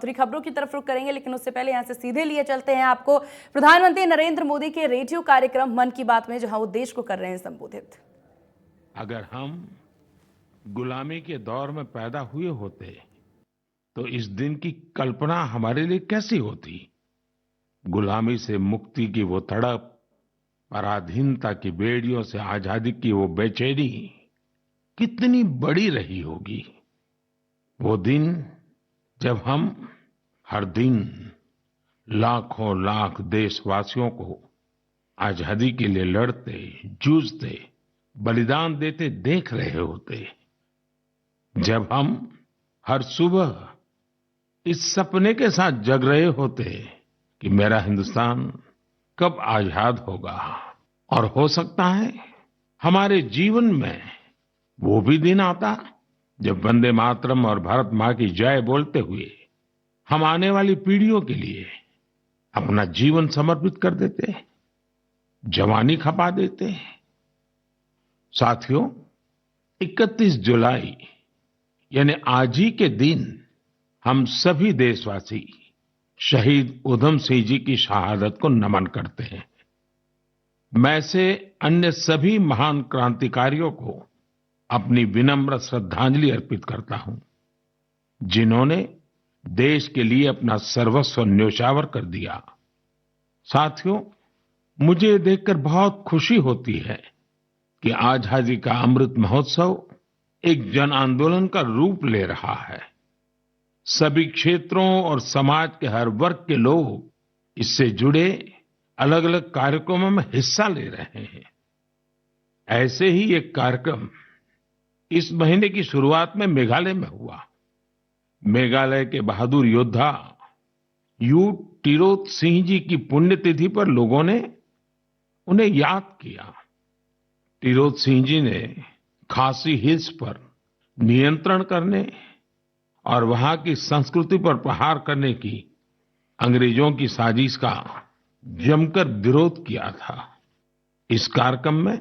दूसरी खबरों की तरफ रुख करेंगे, लेकिन उससे पहले यहां से सीधे लिए चलते हैं आपको प्रधानमंत्री नरेंद्र मोदी के रेडियो कार्यक्रम मन की बात में, जहां वो देश को कर रहे हैं संबोधित। अगर हम गुलामी के दौर में पैदा हुए होते तो इस दिन की कल्पना हमारे लिए कैसी होती। गुलामी से मुक्ति की वो तड़प, पराधीनता की बेड़ियों से आजादी की वो बेचैनी कितनी बड़ी रही होगी। वो दिन जब हम हर दिन लाखों लाख देशवासियों को आजादी के लिए लड़ते, जूझते, बलिदान देते देख रहे होते। जब हम हर सुबह इस सपने के साथ जग रहे होते कि मेरा हिंदुस्तान कब आजाद होगा, और हो सकता है हमारे जीवन में वो भी दिन आता जब वंदे मातरम और भारत माँ की जय बोलते हुए हम आने वाली पीढ़ियों के लिए अपना जीवन समर्पित कर देते, जवानी खपा देते। साथियों, 31 जुलाई यानी आज ही के दिन हम सभी देशवासी शहीद उधम सिंह जी की शहादत को नमन करते हैं। मैं से अन्य सभी महान क्रांतिकारियों को अपनी विनम्र श्रद्धांजलि अर्पित करता हूं, जिन्होंने देश के लिए अपना सर्वस्व न्योछावर कर दिया। साथियों, मुझे ये देखकर बहुत खुशी होती है कि आजादी का अमृत महोत्सव एक जन आंदोलन का रूप ले रहा है। सभी क्षेत्रों और समाज के हर वर्ग के लोग इससे जुड़े अलग अलग कार्यक्रमों में हिस्सा ले रहे हैं। ऐसे ही एक कार्यक्रम इस महीने की शुरुआत में मेघालय में हुआ। मेघालय के बहादुर योद्धा यू टिरोत सिंह जी की पुण्यतिथि पर लोगों ने उन्हें याद किया। टिरोत सिंह जी ने खासी हिल्स पर नियंत्रण करने और वहां की संस्कृति पर प्रहार करने की अंग्रेजों की साजिश का जमकर विरोध किया था। इस कार्यक्रम में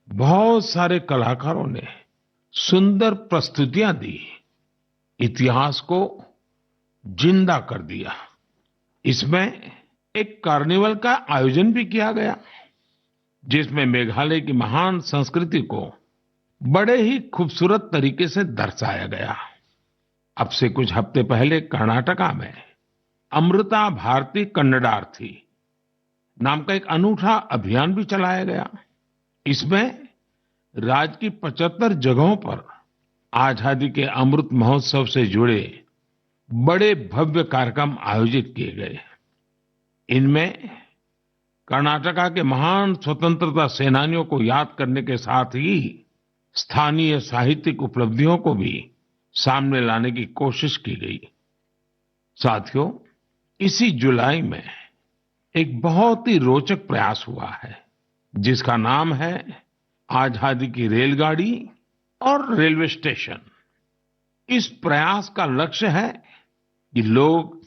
बहुत सारे कलाकारों ने सुंदर प्रस्तुतियां दी, इतिहास को जिंदा कर दिया। इसमें एक कार्निवल का आयोजन भी किया गया, जिसमें मेघालय की महान संस्कृति को बड़े ही खूबसूरत तरीके से दर्शाया गया। अब से कुछ हफ्ते पहले कर्नाटका में अमृता भारती कन्नडार्थी नाम का एक अनूठा अभियान भी चलाया गया। इसमें राज्य की 75 जगहों पर आजादी के अमृत महोत्सव से जुड़े बड़े भव्य कार्यक्रम आयोजित किए गए। इनमें कर्नाटका के महान स्वतंत्रता सेनानियों को याद करने के साथ ही स्थानीय साहित्यिक उपलब्धियों को भी सामने लाने की कोशिश की गई। साथियों, इसी जुलाई में एक बहुत ही रोचक प्रयास हुआ है, जिसका नाम है आजादी की रेलगाड़ी और रेलवे स्टेशन। इस प्रयास का लक्ष्य है कि लोग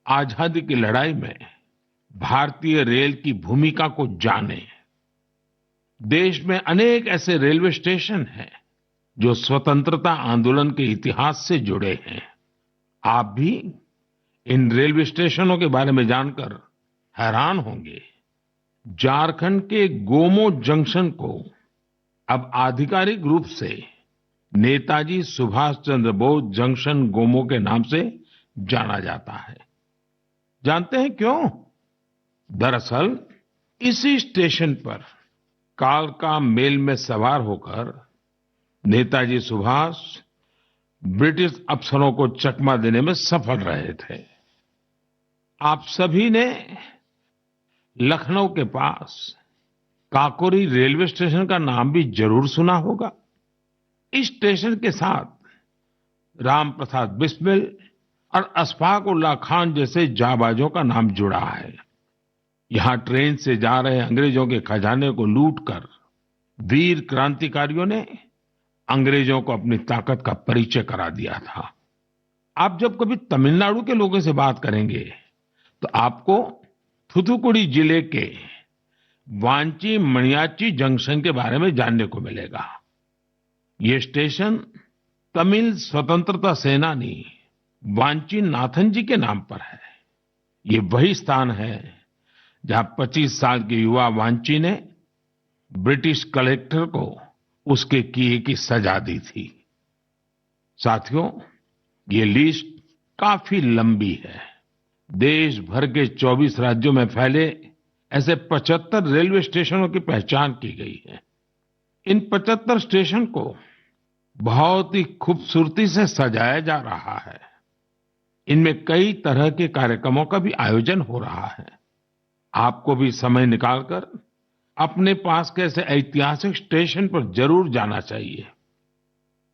आजादी की लड़ाई में भारतीय रेल की भूमिका को जानें। देश में अनेक ऐसे रेलवे स्टेशन हैं जो स्वतंत्रता आंदोलन के इतिहास से जुड़े हैं। आप भी इन रेलवे स्टेशनों के बारे में जानकर हैरान होंगे। झारखंड के गोमो जंक्शन को अब आधिकारिक रूप से नेताजी सुभाष चंद्र बोस जंक्शन गोमो के नाम से जाना जाता है। जानते हैं क्यों? दरअसल इसी स्टेशन पर कालका मेल में सवार होकर नेताजी सुभाष ब्रिटिश अफसरों को चकमा देने में सफल रहे थे। आप सभी ने लखनऊ के पास काकोरी रेलवे स्टेशन का नाम भी जरूर सुना होगा। इस स्टेशन के साथ राम प्रसाद बिस्मिल और अशफाक उल्लाह खान जैसे जाबाजों का नाम जुड़ा है। यहां ट्रेन से जा रहे अंग्रेजों के खजाने को लूटकर वीर क्रांतिकारियों ने अंग्रेजों को अपनी ताकत का परिचय करा दिया था। आप जब कभी तमिलनाडु के लोगों से बात करेंगे तो आपको थूथुकुडी जिले के वांची मणियाच्ची जंक्शन के बारे में जानने को मिलेगा। ये स्टेशन तमिल स्वतंत्रता सेनानी वांचीनाथन जी के नाम पर है। ये वही स्थान है जहां 25 साल के युवा वांची ने ब्रिटिश कलेक्टर को उसके किए की सजा दी थी। साथियों, ये लिस्ट काफी लंबी है। देश भर के 24 राज्यों में फैले ऐसे 75 रेलवे स्टेशनों की पहचान की गई है। इन 75 स्टेशन को बहुत ही खूबसूरती से सजाया जा रहा है। इनमें कई तरह के कार्यक्रमों का भी आयोजन हो रहा है। आपको भी समय निकालकर अपने पास के ऐसे ऐतिहासिक स्टेशन पर जरूर जाना चाहिए।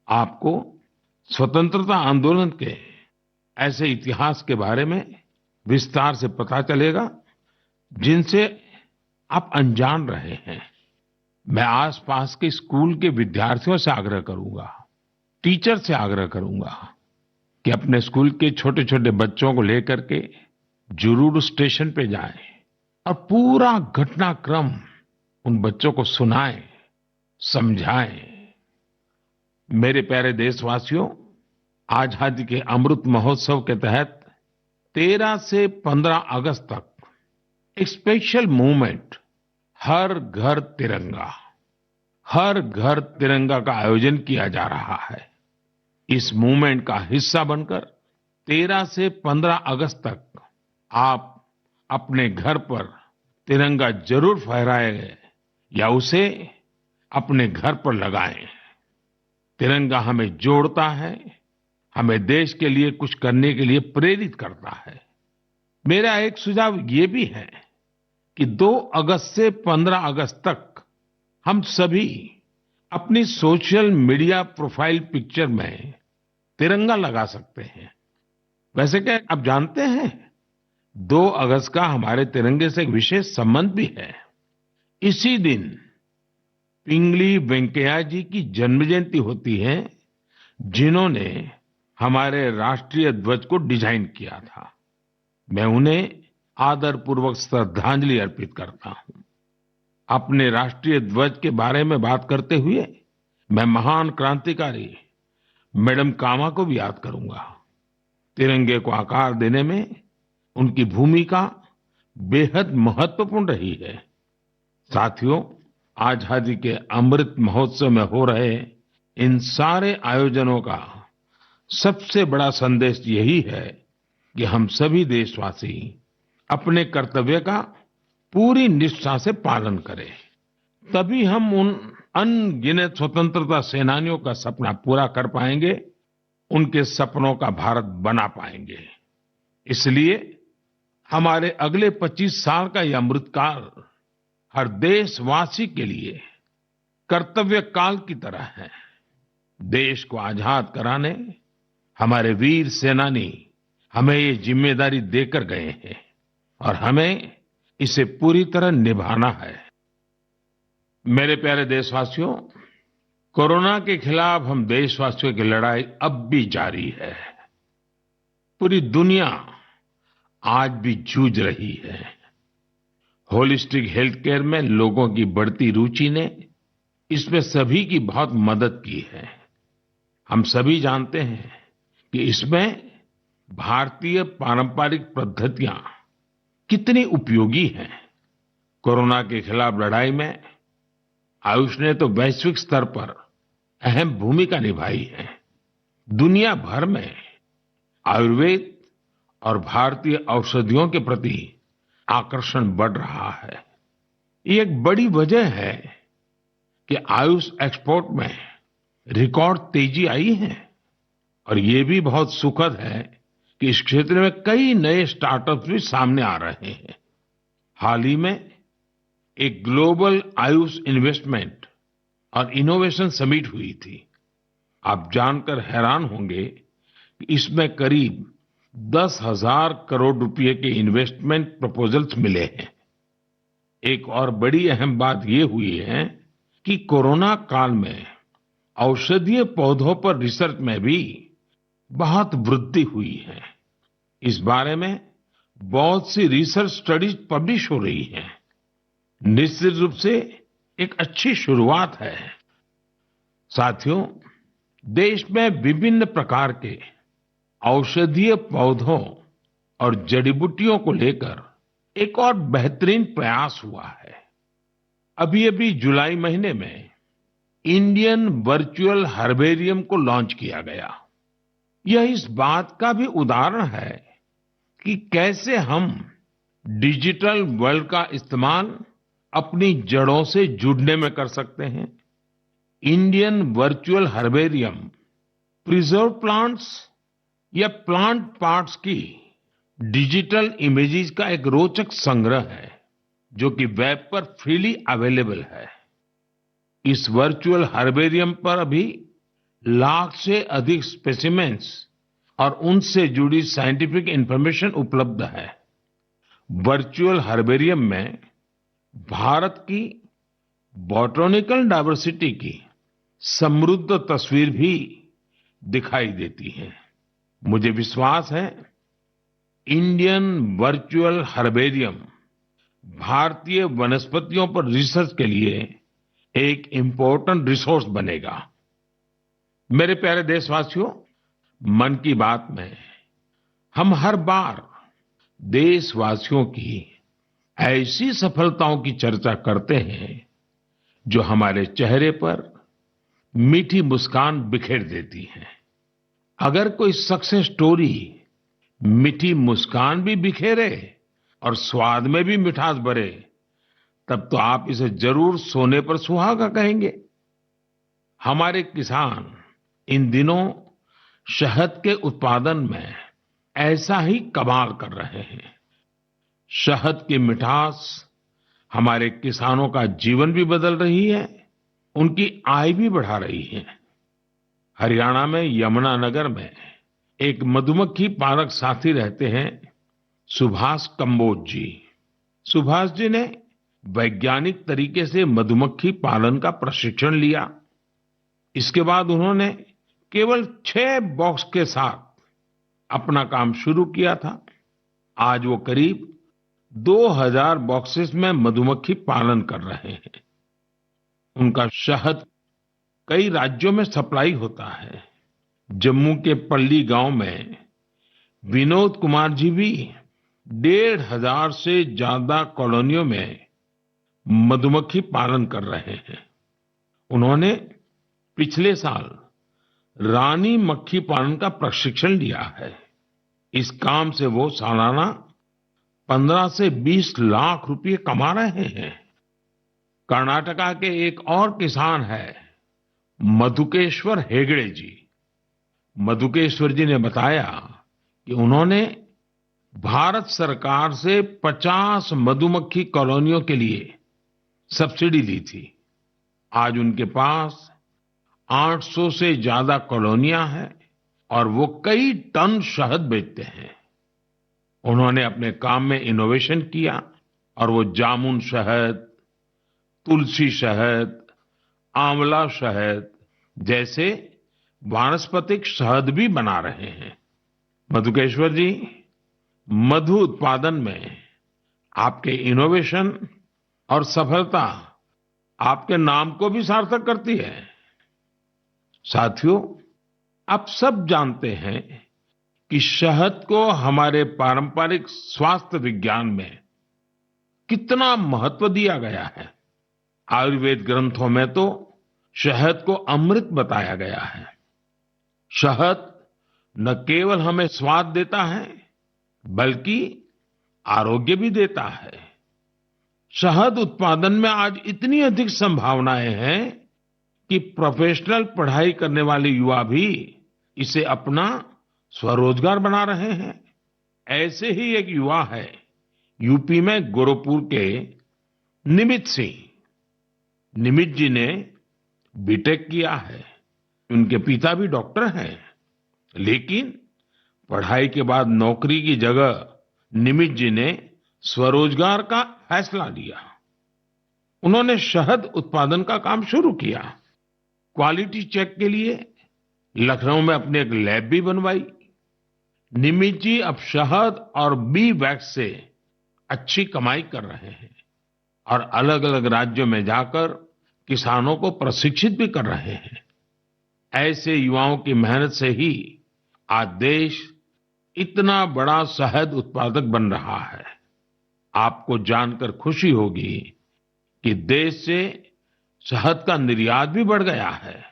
आपको स्वतंत्रता आंदोलन के ऐसे इतिहास के बारे में विस्तार से पता चलेगा जिनसे आप अनजान रहे हैं। मैं आसपास के स्कूल के विद्यार्थियों से आग्रह करूंगा, टीचर से आग्रह करूंगा कि अपने स्कूल के छोटे छोटे बच्चों को लेकर के जरूर स्टेशन पे जाएं और पूरा घटनाक्रम उन बच्चों को सुनाएं, समझाएं। मेरे प्यारे देशवासियों, आजादी के अमृत महोत्सव के तहत 13 से 15 अगस्त तक एक स्पेशल मूवमेंट हर घर तिरंगा का आयोजन किया जा रहा है। इस मूवमेंट का हिस्सा बनकर 13 से 15 अगस्त तक आप अपने घर पर तिरंगा जरूर फहराएं या उसे अपने घर पर लगाएं। तिरंगा हमें जोड़ता है, हमें देश के लिए कुछ करने के लिए प्रेरित करता है। मेरा एक सुझाव ये भी है कि 2 अगस्त से 15 अगस्त तक हम सभी अपनी सोशल मीडिया प्रोफाइल पिक्चर में तिरंगा लगा सकते हैं। वैसे क्या आप जानते हैं, 2 अगस्त का हमारे तिरंगे से एक विशेष संबंध भी है। इसी दिन पिंगली वेंकैया जी की जन्म जयंती होती है, जिन्होंने हमारे राष्ट्रीय ध्वज को डिजाइन किया था। मैं उन्हें आदरपूर्वक श्रद्धांजलि अर्पित करता हूं। अपने राष्ट्रीय ध्वज के बारे में बात करते हुए मैं महान क्रांतिकारी मैडम कामा को भी याद करूंगा। तिरंगे को आकार देने में उनकी भूमिका बेहद महत्वपूर्ण रही है। साथियों, आजादी के अमृत महोत्सव में हो रहे इन सारे आयोजनों का सबसे बड़ा संदेश यही है कि हम सभी देशवासी अपने कर्तव्य का पूरी निष्ठा से पालन करें। तभी हम उन अनगिनत स्वतंत्रता सेनानियों का सपना पूरा कर पाएंगे, उनके सपनों का भारत बना पाएंगे। इसलिए हमारे अगले 25 साल का यह अमृतकाल हर देशवासी के लिए कर्तव्य काल की तरह है। देश को आजाद कराने हमारे वीर सेनानी हमें ये जिम्मेदारी देकर गए हैं और हमें इसे पूरी तरह निभाना है। मेरे प्यारे देशवासियों, कोरोना के खिलाफ हम देशवासियों की लड़ाई अब भी जारी है। पूरी दुनिया आज भी जूझ रही है। होलिस्टिक हेल्थ केयर में लोगों की बढ़ती रुचि ने इसमें सभी की बहुत मदद की है। हम सभी जानते हैं कि इसमें भारतीय पारंपरिक पद्धतियां कितनी उपयोगी हैं। कोरोना के खिलाफ लड़ाई में आयुष ने तो वैश्विक स्तर पर अहम भूमिका निभाई है। दुनिया भर में आयुर्वेद और भारतीय औषधियों के प्रति आकर्षण बढ़ रहा है। ये एक बड़ी वजह है कि आयुष एक्सपोर्ट में रिकॉर्ड तेजी आई है और ये भी बहुत सुखद है कि इस क्षेत्र में कई नए स्टार्टअप्स भी सामने आ रहे हैं। हाल ही में एक ग्लोबल आयुष इन्वेस्टमेंट और इनोवेशन समिट हुई थी। आप जानकर हैरान होंगे कि इसमें करीब 10,000 करोड़ रुपए के इन्वेस्टमेंट प्रपोजल्स मिले हैं। एक और बड़ी अहम बात ये हुई है कि कोरोना काल में औषधीय पौधों पर रिसर्च में भी बहुत वृद्धि हुई है। इस बारे में बहुत सी रिसर्च स्टडीज पब्लिश हो रही हैं। निश्चित रूप से एक अच्छी शुरुआत है। साथियों, देश में विभिन्न प्रकार के औषधीय पौधों और जड़ी बूटियों को लेकर एक और बेहतरीन प्रयास हुआ है। अभी-अभी जुलाई महीने में इंडियन वर्चुअल हर्बेरियम को लॉन्च किया गया। यह इस बात का भी उदाहरण है कि कैसे हम डिजिटल वर्ल्ड का इस्तेमाल अपनी जड़ों से जुड़ने में कर सकते हैं। Indian virtual herbarium preserve plants या प्लांट पार्ट्स की डिजिटल इमेजेस का एक रोचक संग्रह है जो कि वेब पर फ्रीली अवेलेबल है। इस वर्चुअल हर्बेरियम पर अभी लाख से अधिक स्पेसिमेंस और उनसे जुड़ी साइंटिफिक इंफॉर्मेशन उपलब्ध है। वर्चुअल हर्बेरियम में भारत की बॉटनिकल डाइवर्सिटी की समृद्ध तस्वीर भी दिखाई देती है। मुझे विश्वास है इंडियन वर्चुअल हर्बेरियम भारतीय वनस्पतियों पर रिसर्च के लिए एक इम्पोर्टेंट रिसोर्स बनेगा। मेरे प्यारे देशवासियों, मन की बात में हम हर बार देशवासियों की ऐसी सफलताओं की चर्चा करते हैं जो हमारे चेहरे पर मीठी मुस्कान बिखेर देती है। अगर कोई सक्सेस स्टोरी मीठी मुस्कान भी बिखेरे और स्वाद में भी मिठास भरे, तब तो आप इसे जरूर सोने पर सुहागा कहेंगे। हमारे किसान इन दिनों शहद के उत्पादन में ऐसा ही कमाल कर रहे हैं। शहद की मिठास हमारे किसानों का जीवन भी बदल रही है, उनकी आय भी बढ़ा रही है। हरियाणा में यमुनानगर में एक मधुमक्खी पालक साथी रहते हैं, सुभाष कंबोज जी। सुभाष जी ने वैज्ञानिक तरीके से मधुमक्खी पालन का प्रशिक्षण लिया। इसके बाद उन्होंने केवल 6 बॉक्स के साथ अपना काम शुरू किया था। आज वो करीब 2000 बॉक्सेस में मधुमक्खी पालन कर रहे हैं। उनका शहद कई राज्यों में सप्लाई होता है। जम्मू के पल्ली गांव में विनोद कुमार जी भी 1500 से ज्यादा कॉलोनियों में मधुमक्खी पालन कर रहे हैं। उन्होंने पिछले साल रानी मक्खी पालन का प्रशिक्षण लिया है। इस काम से वो सालाना 15 से 20 लाख रुपए कमा रहे हैं। कर्नाटका के एक और किसान है मधुकेश्वर हेगड़े जी। मधुकेश्वर जी ने बताया कि उन्होंने भारत सरकार से 50 मधुमक्खी कॉलोनियों के लिए सब्सिडी ली थी। आज उनके पास 800 से ज्यादा कॉलोनियां हैं और वो कई टन शहद बेचते हैं। उन्होंने अपने काम में इनोवेशन किया और वो जामुन शहद, तुलसी शहद, आंवला शहद जैसे वानस्पतिक शहद भी बना रहे हैं। मधुकेश्वर जी, मधु उत्पादन में आपके इनोवेशन और सफलता आपके नाम को भी सार्थक करती है। साथियों, आप सब जानते हैं कि शहद को हमारे पारंपरिक स्वास्थ्य विज्ञान में कितना महत्व दिया गया है। आयुर्वेद ग्रंथों में तो शहद को अमृत बताया गया है। शहद न केवल हमें स्वाद देता है बल्कि आरोग्य भी देता है। शहद उत्पादन में आज इतनी अधिक संभावनाएं हैं कि प्रोफेशनल पढ़ाई करने वाले युवा भी इसे अपना स्वरोजगार बना रहे हैं। ऐसे ही एक युवा है यूपी में गोरखपुर के निमित सिंह। निमित जी ने बीटेक किया है। उनके पिता भी डॉक्टर हैं, लेकिन पढ़ाई के बाद नौकरी की जगह निमित जी ने स्वरोजगार का फैसला लिया। उन्होंने शहद उत्पादन का काम शुरू किया। क्वालिटी चेक के लिए लखनऊ में अपनी एक लैब भी बनवाई। निमित जी अब शहद और बी वैक्स से अच्छी कमाई कर रहे हैं और अलग-अलग राज्यों में जाकर किसानों को प्रशिक्षित भी कर रहे हैं। ऐसे युवाओं की मेहनत से ही आज देश इतना बड़ा शहद उत्पादक बन रहा है। आपको जानकर खुशी होगी कि देश से शहद का निर्यात भी बढ़ गया है।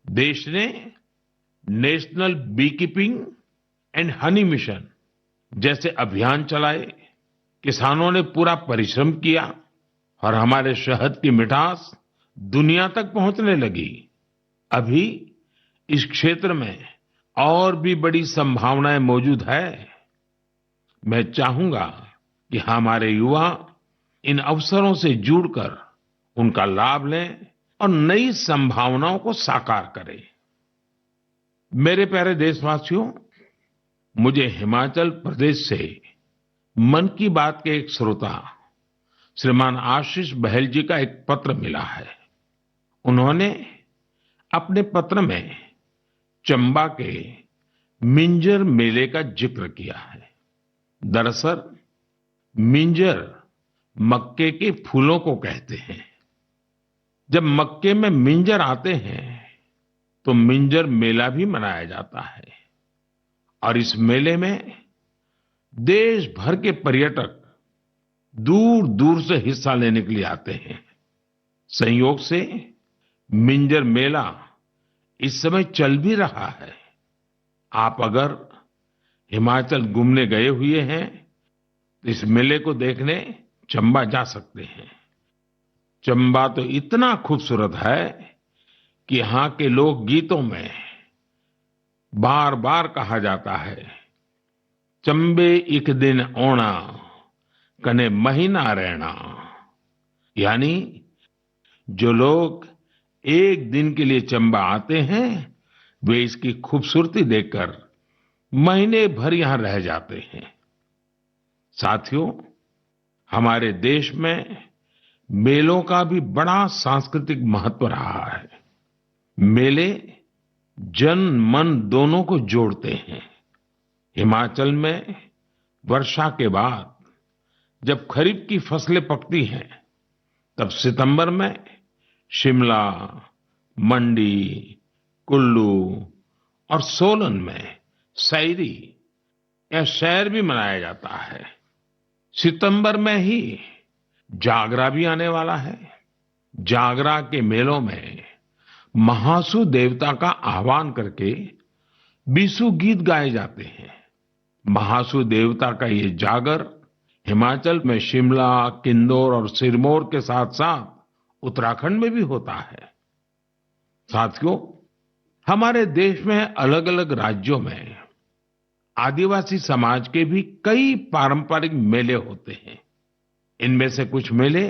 देश ने national beekeeping and honey mission जैसे अभियान चलाए, किसानों ने पूरा परिश्रम किया और हमारे शहद की मिठास दुनिया तक पहुंचने लगी। अभी इस क्षेत्र में और भी बड़ी संभावनाएं मौजूद है। मैं चाहूंगा कि हमारे युवा इन अवसरों से जुड़कर उनका लाभ लें और नई संभावनाओं को साकार करें। मेरे प्यारे देशवासियों, मुझे हिमाचल प्रदेश से मन की बात के एक श्रोता श्रीमान आशीष बहल जी का एक पत्र मिला है। उन्होंने अपने पत्र में चंबा के मिंजर मेले का जिक्र किया है। दरअसल मिंजर मक्के के फूलों को कहते हैं। जब मक्के में मिंजर आते हैं तो मिंजर मेला भी मनाया जाता है और इस मेले में देश भर के पर्यटक दूर दूर से हिस्सा लेने के लिए आते हैं। संयोग से मिंजर मेला इस समय चल भी रहा है। आप अगर हिमाचल घूमने गए हुए हैं तो इस मेले को देखने चंबा जा सकते हैं। चंबा तो इतना खूबसूरत है कि यहाँ के लोक गीतों में बार बार कहा जाता है, चंबे एक दिन ओना कने महीना रहना। यानी जो लोग एक दिन के लिए चंबा आते हैं वे इसकी खूबसूरती देखकर महीने भर यहां रह जाते हैं। साथियों, हमारे देश में मेलों का भी बड़ा सांस्कृतिक महत्व रहा है। मेले जन मन दोनों को जोड़ते हैं। हिमाचल में वर्षा के बाद जब खरीफ की फसलें पकती हैं तब सितंबर में शिमला, मंडी, कुल्लू और सोलन में सैरी या सैर भी मनाया जाता है। सितंबर में ही जागरा भी आने वाला है। जागरा के मेलों में महासू देवता का आह्वान करके बीसू गीत गाए जाते हैं। महासू देवता का ये जागर हिमाचल में शिमला, किन्नौर और सिरमौर के साथ साथ उत्तराखंड में भी होता है। साथियों, हमारे देश में अलग अलग राज्यों में आदिवासी समाज के भी कई पारंपरिक मेले होते हैं। इनमें से कुछ मेले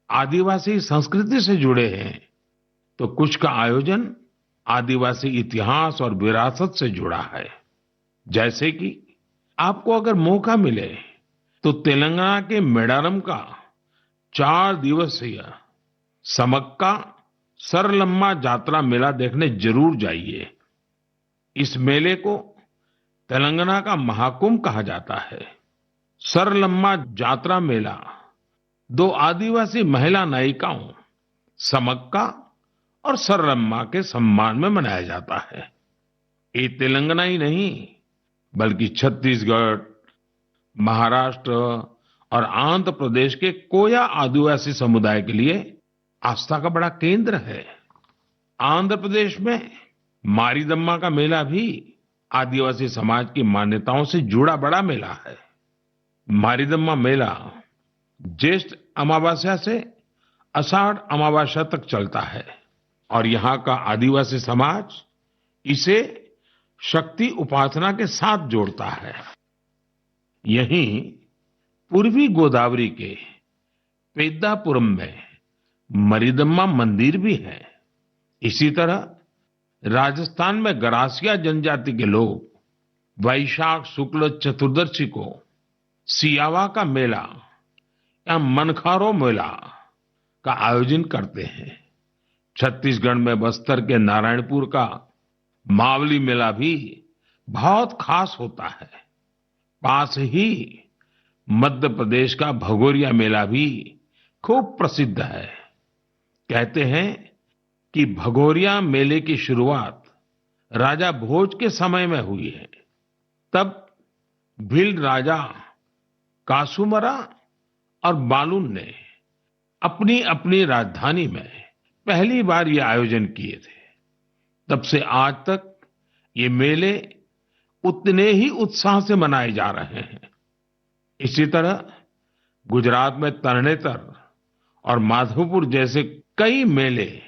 आदिवासी संस्कृति से जुड़े हैं तो कुछ का आयोजन आदिवासी इतिहास और विरासत से जुड़ा है। जैसे कि आपको अगर मौका मिले तो तेलंगाना के मेडारम का 4 दिवसीय समक्का सरलम्मा जात्रा मेला देखने जरूर जाइए। इस मेले को तेलंगाना का महाकुंभ कहा जाता है। सरलम्मा जात्रा मेला 2 आदिवासी महिला नायिकाओं समक्का और सरलम्मा के सम्मान में मनाया जाता है। ये तेलंगाना ही नहीं बल्कि छत्तीसगढ़, महाराष्ट्र और आंध्र प्रदेश के कोया आदिवासी समुदाय के लिए आस्था का बड़ा केंद्र है। आंध्र प्रदेश में मारीदम्मा का मेला भी आदिवासी समाज की मान्यताओं से जुड़ा बड़ा मेला है। मारीदम्मा मेला ज्येष्ठ अमावस्या से आषाढ़ अमावस्या तक चलता है और यहाँ का आदिवासी समाज इसे शक्ति उपासना के साथ जोड़ता है। यहीं पूर्वी गोदावरी के पेद्दापुरम में मरीदम्मा मंदिर भी है। इसी तरह राजस्थान में गरासिया जनजाति के लोग वैशाख शुक्ल चतुर्दशी को सियावा का मेला या मनखारो मेला का आयोजन करते हैं। छत्तीसगढ़ में बस्तर के नारायणपुर का मावली मेला भी बहुत खास होता है। पास ही मध्य प्रदेश का भगोरिया मेला भी खूब प्रसिद्ध है। कहते हैं कि भगोरिया मेले की शुरुआत राजा भोज के समय में हुई है। तब भील राजा कासूमरा और बालून ने अपनी अपनी राजधानी में पहली बार ये आयोजन किए थे। तब से आज तक ये मेले उतने ही उत्साह से मनाए जा रहे हैं। इसी तरह गुजरात में तरणेतर और माधवपुर जैसे कई मेले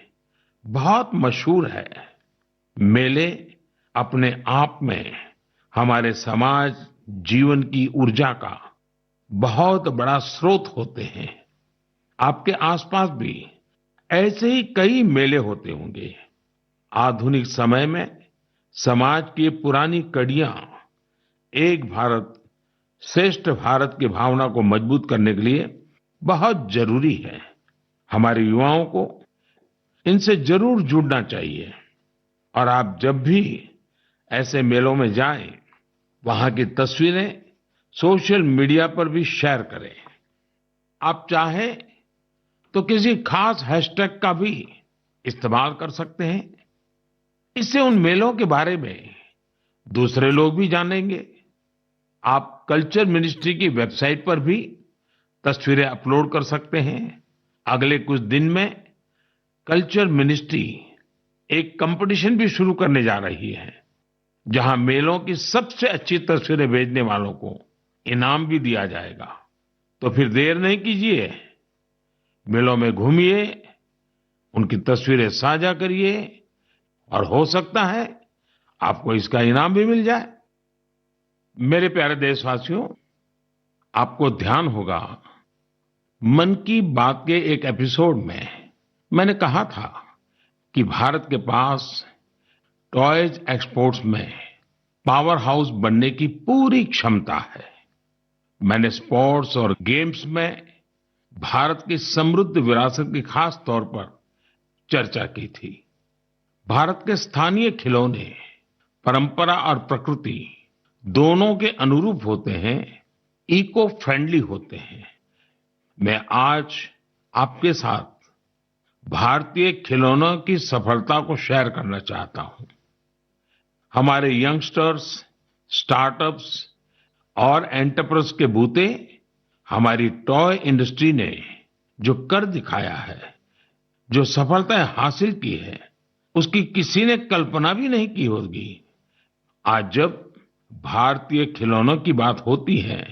बहुत मशहूर है। मेले अपने आप में हमारे समाज जीवन की ऊर्जा का बहुत बड़ा स्रोत होते हैं। आपके आसपास भी ऐसे ही कई मेले होते होंगे। आधुनिक समय में समाज की पुरानी कड़ियां एक भारत श्रेष्ठ भारत की भावना को मजबूत करने के लिए बहुत जरूरी है। हमारे युवाओं को इनसे जरूर जुड़ना चाहिए। और आप जब भी ऐसे मेलों में जाएं, वहां की तस्वीरें सोशल मीडिया पर भी शेयर करें। आप चाहें तो किसी खास हैशटैग का भी इस्तेमाल कर सकते हैं। इससे उन मेलों के बारे में दूसरे लोग भी जानेंगे। आप कल्चर मिनिस्ट्री की वेबसाइट पर भी तस्वीरें अपलोड कर सकते हैं। अगले कुछ दिन में कल्चर मिनिस्ट्री एक कंपटीशन भी शुरू करने जा रही है, जहां मेलों की सबसे अच्छी तस्वीरें भेजने वालों को इनाम भी दिया जाएगा। तो फिर देर नहीं कीजिए, मेलों में घूमिए, उनकी तस्वीरें साझा करिए और हो सकता है आपको इसका इनाम भी मिल जाए। मेरे प्यारे देशवासियों, आपको ध्यान होगा मन की बात के एक एपिसोड में मैंने कहा था कि भारत के पास टॉयज एक्सपोर्ट्स में पावर हाउस बनने की पूरी क्षमता है। मैंने स्पोर्ट्स और गेम्स में भारत की समृद्ध विरासत की खास तौर पर चर्चा की थी। भारत के स्थानीय खिलौने परंपरा और प्रकृति दोनों के अनुरूप होते हैं, इको फ्रेंडली होते हैं। मैं आज आपके साथ भारतीय खिलौनों की सफलता को शेयर करना चाहता हूं। हमारे यंगस्टर्स, स्टार्टअप्स और एंटरप्रेन्योर्स के बूते हमारी टॉय इंडस्ट्री ने जो कर दिखाया है, जो सफलताएं हासिल की है, उसकी किसी ने कल्पना भी नहीं की होगी। आज जब भारतीय खिलौनों की बात होती है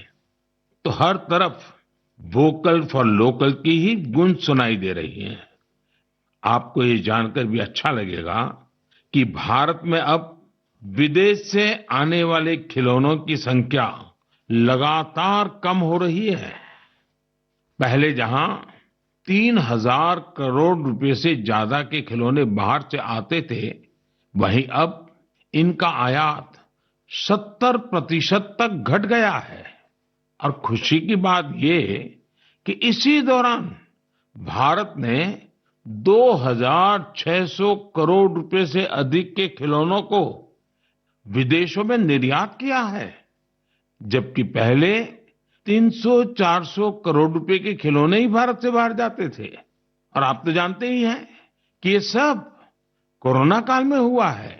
तो हर तरफ वोकल फॉर लोकल की ही गूंज सुनाई दे रही है। आपको ये जानकर भी अच्छा लगेगा कि भारत में अब विदेश से आने वाले खिलौनों की संख्या लगातार कम हो रही है। पहले जहां 3,000 करोड़ रुपए से ज्यादा के खिलौने बाहर से आते थे, वहीं अब इनका आयात 70% तक घट गया है। और खुशी की बात ये कि इसी दौरान भारत ने 2,600 करोड़ रुपए से अधिक के खिलौनों को विदेशों में निर्यात किया है, जबकि पहले 300-400 करोड़ रुपए के खिलौने ही भारत से बाहर जाते थे। और आप तो जानते ही हैं कि ये सब कोरोना काल में हुआ है।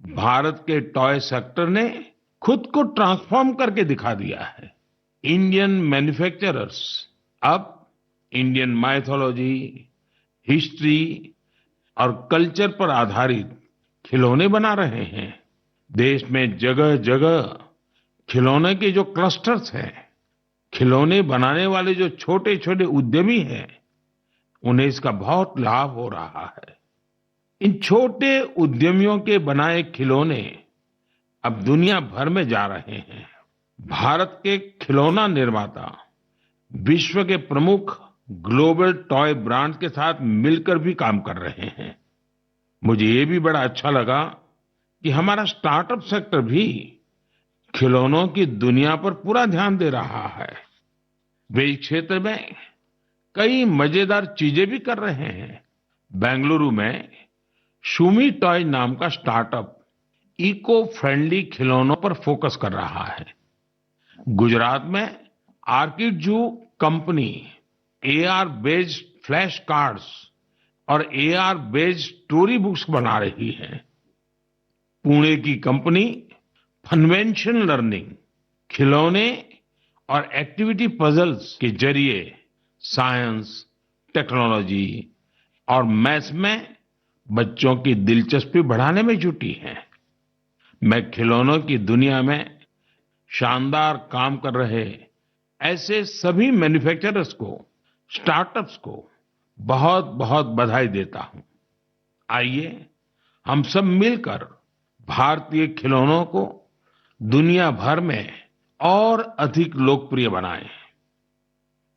भारत के टॉय सेक्टर ने खुद को ट्रांसफॉर्म करके दिखा दिया है। इंडियन मैन्युफैक्चरर्स अब इंडियन माइथोलॉजी, हिस्ट्री और कल्चर पर आधारित खिलौने बना रहे हैं। देश में जगह जगह खिलौने के जो क्लस्टर्स हैं, खिलौने बनाने वाले जो छोटे छोटे उद्यमी हैं, उन्हें इसका बहुत लाभ हो रहा है। इन छोटे उद्यमियों के बनाए खिलौने अब दुनिया भर में जा रहे हैं। भारत के खिलौना निर्माता विश्व के प्रमुख ग्लोबल टॉय ब्रांड्स के साथ मिलकर भी काम कर रहे हैं। मुझे ये भी बड़ा अच्छा लगा कि हमारा स्टार्टअप सेक्टर भी खिलौनों की दुनिया पर पूरा ध्यान दे रहा है। वे इस क्षेत्र में कई मजेदार चीजें भी कर रहे हैं। बेंगलुरु में शूमी टॉय नाम का स्टार्टअप इको फ्रेंडली खिलौनों पर फोकस कर रहा है। गुजरात में आर्किडजू company AR based flash cards और एआर बेस्ड स्टोरी बुक्स बना रही है। पुणे की कंपनी फनवेंशन लर्निंग खिलौने और एक्टिविटी पजल्स के जरिए साइंस, टेक्नोलॉजी और मैथ्स में बच्चों की दिलचस्पी बढ़ाने में जुटी है। मैं खिलौनों की दुनिया में शानदार काम कर रहे ऐसे सभी मैन्युफैक्चरर्स को, स्टार्टअप्स को बहुत बहुत बधाई देता हूं। आइए हम सब मिलकर भारतीय खिलौनों को दुनिया भर में और अधिक लोकप्रिय बनाएं।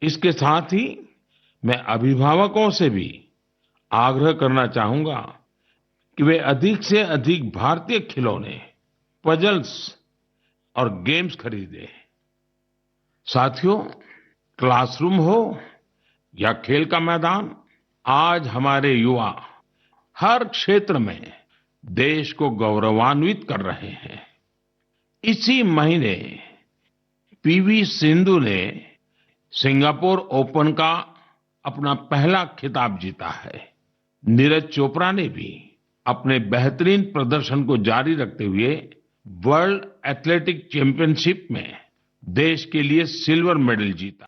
इसके साथ ही मैं अभिभावकों से भी आग्रह करना चाहूंगा कि वे अधिक से अधिक भारतीय खिलौने, पजल्स और गेम्स खरीदें। साथियों, क्लासरूम हो या खेल का मैदान, आज हमारे युवा हर क्षेत्र में देश को गौरवान्वित कर रहे हैं। इसी महीने पीवी सिंधु ने सिंगापुर ओपन का अपना पहला खिताब जीता है। नीरज चोपड़ा ने भी अपने बेहतरीन प्रदर्शन को जारी रखते हुए वर्ल्ड एथलेटिक चैंपियनशिप में देश के लिए सिल्वर मेडल जीता।